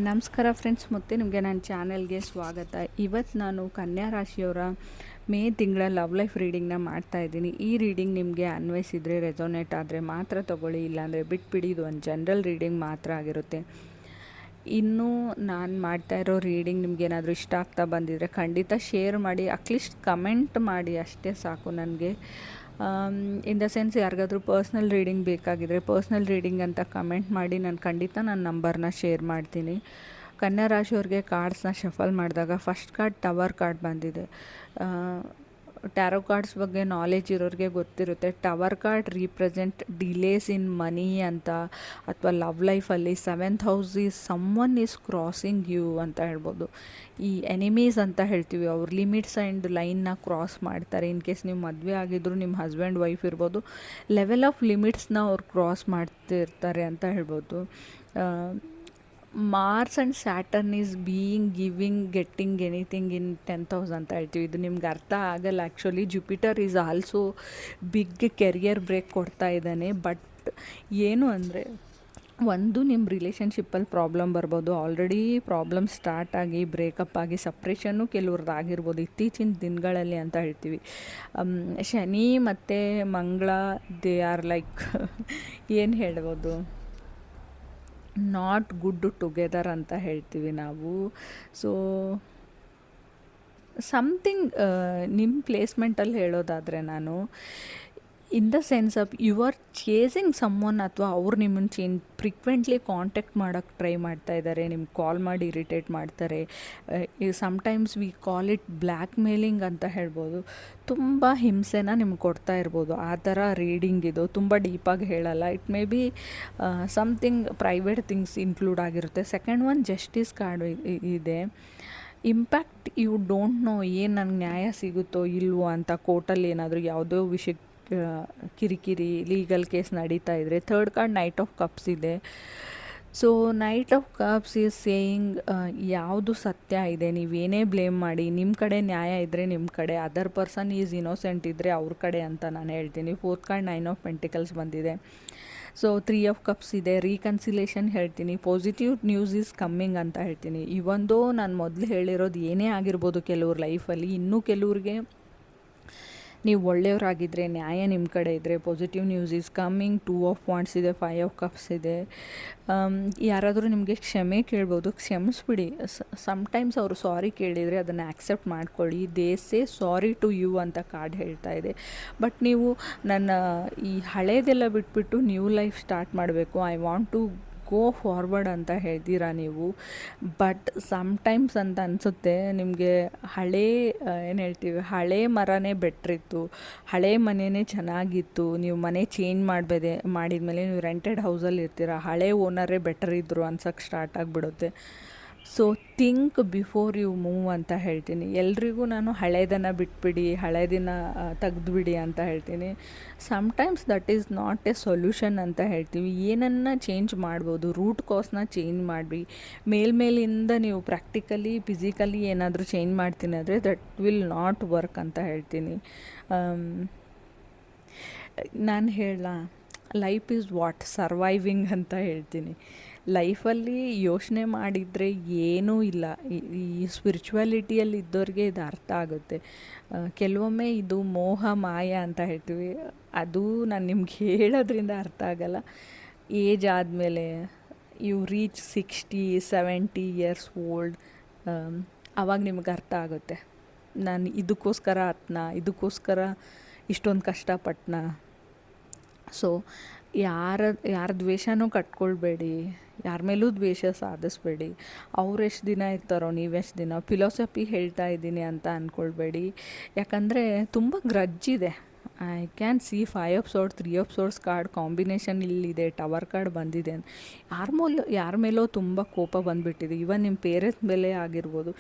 ನಮಸ್ಕಾರ ಫ್ರೆಂಡ್ಸ್, ಮತ್ತೆ ನಿಮಗೆ ನನ್ನ ಚಾನೆಲ್ಗೆ ಸ್ವಾಗತ. ಇವತ್ತು ನಾನು ಕನ್ಯಾ ರಾಶಿಯವರ ಮೇ ತಿಂಗಳ ಲವ್ ಲೈಫ್ ರೀಡಿಂಗ್ನ ಮಾಡ್ತಾಯಿದ್ದೀನಿ. ಈ ರೀಡಿಂಗ್ ನಿಮಗೆ ಅನ್ವಯಿಸಿದರೆ, ರೆಸೊನೇಟ್ ಆದರೆ ಮಾತ್ರ ತೊಗೊಳ್ಳಿ, ಇಲ್ಲಾಂದರೆ ಬಿಟ್ಬಿಡಿ. ಇದು ಒಂದು ಜನರಲ್ ರೀಡಿಂಗ್ ಮಾತ್ರ ಆಗಿರುತ್ತೆ. ಇನ್ನೂ ನಾನು ಮಾಡ್ತಾಯಿರೋ ರೀಡಿಂಗ್ ನಿಮಗೇನಾದರೂ ಇಷ್ಟ ಆಗ್ತಾ ಬಂದಿದ್ದರೆ ಖಂಡಿತ ಶೇರ್ ಮಾಡಿ, ಅಟ್ಲೀಸ್ಟ್ ಕಮೆಂಟ್ ಮಾಡಿ, ಅಷ್ಟೇ ಸಾಕು ನನಗೆ. ಇನ್ ದ ಸೆನ್ಸ್, ಯಾರಿಗಾದ್ರೂ ಪರ್ಸ್ನಲ್ ರೀಡಿಂಗ್ ಬೇಕಾಗಿದ್ದರೆ ಪರ್ಸ್ನಲ್ ರೀಡಿಂಗ್ ಅಂತ ಕಮೆಂಟ್ ಮಾಡಿ, ನಾನು ಖಂಡಿತ ನನ್ನ ನಂಬರ್ನ ಶೇರ್ ಮಾಡ್ತೀನಿ. ಕನ್ಯಾ ರಾಶಿಯವ್ರಿಗೆ ಕಾರ್ಡ್ಸ್ನ ಶಫಲ್ ಮಾಡಿದಾಗ ಫಸ್ಟ್ ಕಾರ್ಡ್ ಟವರ್ ಕಾರ್ಡ್ ಬಂದಿದೆ. ಟ್ಯಾರೋ ಕಾರ್ಡ್ಸ್ ಬಗ್ಗೆ ನಾಲೆಜ್ ಇರೋರಿಗೆ ಗೊತ್ತಿರುತ್ತೆ. Tower card represent delays in money ಅಂತ, ಅಥವಾ ಲವ್ ಲೈಫಲ್ಲಿ 7th house is someone is crossing you ಅಂತ ಹೇಳ್ಬೋದು. ಈ ಎನಿಮೀಸ್ ಅಂತ ಹೇಳ್ತೀವಿ, ಅವ್ರ ಲಿಮಿಟ್ಸ್ ಆ್ಯಂಡ್ ಲೈನ್ನ ಕ್ರಾಸ್ ಮಾಡ್ತಾರೆ. ಇನ್ ಕೇಸ್ ನೀವು ಮದುವೆ ಆಗಿದ್ರು, ನಿಮ್ಮ ಹಸ್ಬೆಂಡ್ ವೈಫ್ ಇರ್ಬೋದು, ಲೆವೆಲ್ ಆಫ್ ಲಿಮಿಟ್ಸ್ನ ಅವ್ರು ಕ್ರಾಸ್ ಮಾಡ್ತಿರ್ತಾರೆ ಅಂತ ಹೇಳ್ಬೋದು. Mars and Saturn is being giving getting anything in 10th house ಅಂತ ಹೇಳ್ತೀವಿ. ಇದು ನಿಮ್ಗೆ ಅರ್ಥ ಆಗಲ್ಲ actually. Jupiter is also big career break ಕೊಡ್ತಾ ಇದ್ದಾನೆ. ಬಟ್ ಏನು ಅಂದರೆ, ಒಂದು ನಿಮ್ಮ ರಿಲೇಷನ್ಶಿಪ್ಪಲ್ಲಿ ಪ್ರಾಬ್ಲಮ್ ಬರ್ಬೋದು. ಆಲ್ರೆಡಿ ಪ್ರಾಬ್ಲಮ್ ಸ್ಟಾರ್ಟ್ ಆಗಿ ಬ್ರೇಕಪ್ ಆಗಿ ಸಪ್ರೇಷನ್ನು ಕೆಲವ್ರದ್ದು ಆಗಿರ್ಬೋದು ಇತ್ತೀಚಿನ ದಿನಗಳಲ್ಲಿ ಅಂತ ಹೇಳ್ತೀವಿ. ಶನಿ ಮತ್ತು ಮಂಗಳ ದೇ ಆರ್ ಲೈಕ್ ಏನು ಹೇಳ್ಬೋದು, ನಾಟ್ ಗುಡ್ ಟುಗೆದರ್ ಅಂತ ಹೇಳ್ತೀವಿ ನಾವು. ಸೊ ಸಮಥಿಂಗ್ ನಿಮ್ಮ ಪ್ಲೇಸ್ಮೆಂಟಲ್ಲಿ ಹೇಳೋದಾದರೆ, ನಾನು in the sense of you are chasing someone, ಅಥವಾ ಅವ್ರು ನಿಮ್ಮನ್ನು ಫ್ರೀಕ್ವೆಂಟ್ಲಿ ಕಾಂಟ್ಯಾಕ್ಟ್ ಮಾಡೋಕ್ಕೆ ಟ್ರೈ ಮಾಡ್ತಾ ಇದ್ದಾರೆ, ನಿಮ್ಗೆ ಕಾಲ್ ಮಾಡಿ ಇರಿಟೇಟ್ ಮಾಡ್ತಾರೆ. Sometimes we call it black mailing ಅಂತ ಹೇಳ್ಬೋದು. ತುಂಬ ಹಿಂಸೆನ ನಿಮ್ಗೆ ಕೊಡ್ತಾ ಇರ್ಬೋದು. ಆ ಥರ ರೀಡಿಂಗ್ ಇದು. ತುಂಬ ಡೀಪಾಗಿ ಹೇಳಲ್ಲ. It may be something private things include ಆಗಿರುತ್ತೆ. ಸೆಕೆಂಡ್ ಒನ್ ಜಸ್ಟಿಸ್ ಕಾರ್ಡ್ ಇದೆ. ಇಂಪ್ಯಾಕ್ಟ್ ಯು ಡೋಂಟ್ ನೋ, ಏನು ನಂಗೆ ನ್ಯಾಯ ಸಿಗುತ್ತೋ ಇಲ್ವೋ ಅಂತ ಕೋರ್ಟಲ್ಲಿ ಏನಾದರೂ ಯಾವುದೋ ವಿಷಯಕ್ಕೆ ಕಿರಿಕಿರಿ ಲೀಗಲ್ ಕೇಸ್ ನಡೀತಾ ಇದ್ದರೆ. Third card knight of cups ಇದೆ. So knight of cups is saying, ಯಾವುದು ಸತ್ಯ ಇದೆ, ನೀವೇನೇ ಬ್ಲೇಮ್ ಮಾಡಿ, ನಿಮ್ಮ ಕಡೆ ನ್ಯಾಯ ಇದ್ದರೆ ನಿಮ್ಮ ಕಡೆ, ಅದರ್ ಪರ್ಸನ್ ಈಸ್ ಇನೋಸೆಂಟ್ ಇದ್ದರೆ ಅವ್ರ ಕಡೆ ಅಂತ ನಾನು ಹೇಳ್ತೀನಿ. ಫೋರ್ತ್ ಕಾರ್ಡ್ 9 ಆಫ್ ಪೆಂಟಿಕಲ್ಸ್ ಬಂದಿದೆ. ಸೊ 3 ಆಫ್ ಕಪ್ಸ್ ಇದೆ. ರೀಕನ್ಸಿಲೇಷನ್ ಹೇಳ್ತೀನಿ. ಪಾಸಿಟಿವ್ ನ್ಯೂಸ್ ಈಸ್ ಕಮ್ಮಿಂಗ್ ಅಂತ ಹೇಳ್ತೀನಿ. ಇವೊಂದು ನಾನು ಮೊದಲು ಹೇಳಿರೋದು ಏನೇ ಆಗಿರ್ಬೋದು ಕೆಲವ್ರ ಲೈಫಲ್ಲಿ, ಇನ್ನೂ ಕೆಲವ್ರಿಗೆ ನೀವು ಒಳ್ಳೆಯವರಾಗಿದ್ದರೆ, ನ್ಯಾಯ ನಿಮ್ಮ ಕಡೆ ಇದ್ದರೆ positive news is coming. 2 of wands ಇದೆ. 5 ಆಫ್ ಕಪ್ಸ್ ಇದೆ. ಯಾರಾದರೂ ನಿಮಗೆ ಕ್ಷಮೆ ಕೇಳ್ಬೋದು, ಕ್ಷಮಿಸ್ಬಿಡಿ. ಸಮ್ಟೈಮ್ಸ್ ಅವರು ಸಾರಿ ಕೇಳಿದರೆ ಅದನ್ನು ಆ್ಯಕ್ಸೆಪ್ಟ್ ಮಾಡ್ಕೊಳ್ಳಿ. They say sorry to you ಅಂತ ಕಾರ್ಡ್ ಹೇಳ್ತಾ ಇದೆ. ಬಟ್ ನೀವು ನನ್ನ ಈ ಹಳೇದೆಲ್ಲ ಬಿಟ್ಬಿಟ್ಟು ನ್ಯೂ ಲೈಫ್ ಸ್ಟಾರ್ಟ್ ಮಾಡಬೇಕು, I want to go forward ಅಂತ ಹೇಳ್ತೀರಾ ನೀವು. ಬಟ್ ಸಮ್ಟೈಮ್ಸ್ ಅಂತ ಅನಿಸುತ್ತೆ ನಿಮಗೆ, ಏನು ಹೇಳ್ತೀವಿ, ಹಳೇ ಮರನೇ ಬೆಟ್ರಿತ್ತು, ಹಳೇ ಮನೆಯೇ ಚೆನ್ನಾಗಿತ್ತು, ನೀವು ಮನೆ ಚೇಂಜ್ ಮಾಡಿದ್ಮೇಲೆ ನೀವು ರೆಂಟೆಡ್ ಹೌಸಲ್ಲಿ ಇರ್ತೀರ, ಹಳೇ ಓನರೇ ಬೆಟರ್ ಇದ್ದರು ಅನ್ಸೋಕ್ಕೆ ಸ್ಟಾರ್ಟ್ ಆಗಿಬಿಡುತ್ತೆ. So think before you move ಅಂತ ಹೇಳ್ತೀನಿ. ಎಲ್ರಿಗೂ ನಾನು ಹಳೇದನ್ನು ಬಿಟ್ಬಿಡಿ, ಹಳೇದನ್ನು ತೆಗೆದುಬಿಡಿ ಅಂತ ಹೇಳ್ತೀನಿ. Sometimes that is not A solution ಅಂತ ಹೇಳ್ತೀವಿ. ಏನನ್ನು ಚೇಂಜ್ ಮಾಡ್ಬೋದು, ರೂಟ್ ಕಾಸ್ನ ಚೇಂಜ್ ಮಾಡಿ, ಮೇಲಿಂದ ನೀವು ಪ್ರಾಕ್ಟಿಕಲಿ ಫಿಸಿಕಲಿ ಏನಾದರೂ ಚೇಂಜ್ ಮಾಡ್ತೀನಿ ಅಂದರೆ ದಟ್ ವಿಲ್ ನಾಟ್ ವರ್ಕ್ ಅಂತ ಹೇಳ್ತೀನಿ. ನಾನು ಲೈಫ್ ಈಸ್ ವಾಟ್ ಸರ್ವೈವಿಂಗ್ ಅಂತ ಹೇಳ್ತೀನಿ. ಲೈಫಲ್ಲಿ ಯೋಚನೆ ಮಾಡಿದರೆ ಏನೂ ಇಲ್ಲ. ಈ ಸ್ಪಿರಿಚುವಾಲಿಟಿಯಲ್ಲಿ ಇದ್ದವ್ರಿಗೆ ಇದು ಅರ್ಥ ಆಗುತ್ತೆ. ಕೆಲವೊಮ್ಮೆ ಇದು ಮೋಹ ಮಾಯ ಅಂತ ಹೇಳ್ತೀವಿ. ಅದು ನಾನು ನಿಮ್ಗೆ ಹೇಳೋದ್ರಿಂದ ಅರ್ಥ ಆಗಲ್ಲ. ಏಜ್ ಆದಮೇಲೆ ಯು ರೀಚ್ 60-70 ಇಯರ್ಸ್ ಓಲ್ಡ್, ಆವಾಗ ನಿಮ್ಗೆ ಅರ್ಥ ಆಗುತ್ತೆ, ನಾನು ಇದಕ್ಕೋಸ್ಕರ ಇಷ್ಟೊಂದು ಕಷ್ಟಪಟ್ಟನ. ಸೊ ಯಾರ ದ್ವೇಷನೂ ಕಟ್ಕೊಳ್ಬೇಡಿ, ಯಾರ ಮೇಲೂ ದ್ವೇಷ ಸಾಧಿಸ್ಬೇಡಿ. ಅವ್ರು ಎಷ್ಟು ದಿನ ಇರ್ತಾರೋ ನೀವೆಷ್ಟು ದಿನ, ಫಿಲಾಸಫಿ ಹೇಳ್ತಾ ಇದ್ದೀನಿ ಅಂತ ಅಂದ್ಕೊಳ್ಬೇಡಿ. ಯಾಕಂದರೆ ತುಂಬ ಗ್ರಜ್ಜಿದೆ. I can see 5 of swords 3 of swords card combination ಇಲ್ಲಿದೆ. ಟವರ್ ಕಾರ್ಡ್ ಬಂದಿದೆ. ಯಾರ ಮೇಲೋ ತುಂಬ ಕೋಪ ಬಂದುಬಿಟ್ಟಿದೆ. ಇವನ್ ನಿಮ್ಮ ಪೇರೆಂಟ್ಸ್ ಮೇಲೆ ಆಗಿರ್ಬೋದು.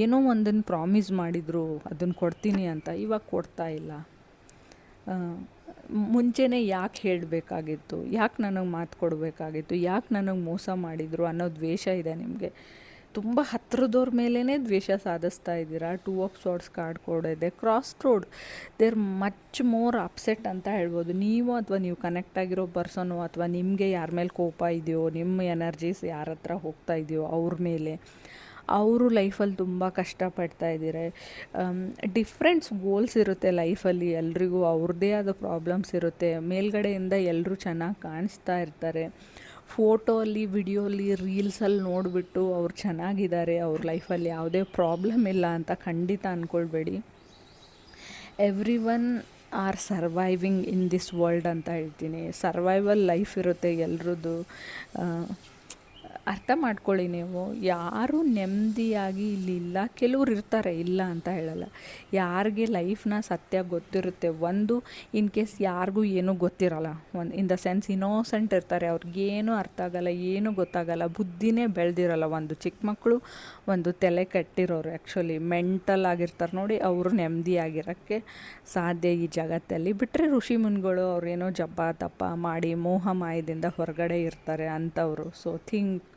ಏನೋ ಒಂದನ್ನು ಪ್ರಾಮಿಸ್ ಮಾಡಿದರು ಅದನ್ನು ಕೊಡ್ತೀನಿ ಅಂತ, ಇವಾಗ ಕೊಡ್ತಾ ಇಲ್ಲ. ಮುಂಚೆನೇ ಯಾಕೆ ಹೇಳಬೇಕಾಗಿತ್ತು, ಯಾಕೆ ನನಗೆ ಮಾತು ಕೊಡಬೇಕಾಗಿತ್ತು, ಯಾಕೆ ನನಗೆ ಮೋಸ ಮಾಡಿದರು ಅನ್ನೋ ದ್ವೇಷ ಇದೆ ನಿಮಗೆ. ತುಂಬ ಹತ್ರದವ್ರ ಮೇಲೇ ದ್ವೇಷ ಸಾಧಿಸ್ತಾ ಇದ್ದೀರಾ. 2 ಆಫ್ ಸಾರ್ಡ್ಸ್ ಕಾರ್ಡ್ ಕೊಡಿದೆ. Cross road, there much more upset ಅಂತ ಹೇಳ್ಬೋದು. ನೀವು ಅಥವಾ ನೀವು ಕನೆಕ್ಟ್ ಆಗಿರೋ ಪರ್ಸನು ಅಥವಾ ನಿಮಗೆ ಯಾರ ಮೇಲೆ ಕೋಪ ಇದೆಯೋ, ನಿಮ್ಮ ಎನರ್ಜೀಸ್ ಯಾರ ಹತ್ರ ಹೋಗ್ತಾ ಇದೆಯೋ ಅವ್ರ ಮೇಲೆ, ಅವರು ಲೈಫಲ್ಲಿ ತುಂಬ ಕಷ್ಟಪಡ್ತಾ ಇದ್ದಾರೆ. ಡಿಫ್ರೆಂಟ್ಸ್ ಗೋಲ್ಸ್ ಇರುತ್ತೆ ಲೈಫಲ್ಲಿ, ಎಲ್ರಿಗೂ ಅವ್ರದ್ದೇ ಆದ ಪ್ರಾಬ್ಲಮ್ಸ್ ಇರುತ್ತೆ. ಮೇಲ್ಗಡೆಯಿಂದ ಎಲ್ಲರೂ ಚೆನ್ನಾಗಿ ಕಾಣಿಸ್ತಾ ಇರ್ತಾರೆ. ಫೋಟೋ ಅಲ್ಲಿ, ವಿಡಿಯೋಲಿ, ರೀಲ್ಸಲ್ಲಿ ನೋಡಿಬಿಟ್ಟು ಅವ್ರು ಚೆನ್ನಾಗಿದ್ದಾರೆ, ಅವ್ರ ಲೈಫಲ್ಲಿ ಯಾವುದೇ ಪ್ರಾಬ್ಲಮ್ ಇಲ್ಲ ಅಂತ ಖಂಡಿತ ಅಂದ್ಕೊಳ್ಬೇಡಿ. Every one are surviving in this world ಅಂತ ಹೇಳ್ತೀನಿ. ಸರ್ವೈವಲ್ ಲೈಫ್ ಇರುತ್ತೆ ಎಲ್ರದ್ದು. ಅರ್ಥ ಮಾಡ್ಕೊಳ್ಳಿ ನೀವು. ಯಾರೂ ನೆಮ್ಮದಿಯಾಗಿ ಇಲ್ಲಿಲ್ಲ. ಕೆಲವ್ರು ಇರ್ತಾರೆ, ಇಲ್ಲ ಅಂತ ಹೇಳಲ್ಲ. ಯಾರಿಗೆ ಲೈಫ್ನ ಸತ್ಯ ಗೊತ್ತಿರುತ್ತೆ, ಒಂದು ಇನ್ ಕೇಸ್ ಯಾರಿಗೂ ಏನೂ ಗೊತ್ತಿರಲ್ಲ, ಇನ್ ದ ಸೆನ್ಸ್ ಇನ್ನೋಸೆಂಟ್ ಇರ್ತಾರೆ, ಅವ್ರಿಗೇನೂ ಅರ್ಥ ಆಗಲ್ಲ, ಏನೂ ಗೊತ್ತಾಗಲ್ಲ, ಬುದ್ಧಿನೇ ಬೆಳೆದಿರಲ್ಲ. ಒಂದು ಚಿಕ್ಕ ಮಕ್ಕಳು, ಒಂದು ತಲೆ ಕೆಟ್ಟಿರೋರು, ಆ್ಯಕ್ಚುಲಿ ಮೆಂಟಲ್ ಆಗಿರ್ತಾರೆ ನೋಡಿ, ಅವರು ನೆಮ್ಮದಿಯಾಗಿರೋಕ್ಕೆ ಸಾಧ್ಯ ಈ ಜಗತ್ತಲ್ಲಿ. ಬಿಟ್ಟರೆ ಋಷಿ ಮುನಿಗಳು ಅವ್ರೇನೋ ಜಪ ತಪ ಮಾಡಿ ಮೋಹ ಮಾಯದಿಂದ ಹೊರಗಡೆ ಇರ್ತಾರೆ ಅಂಥವ್ರು. So think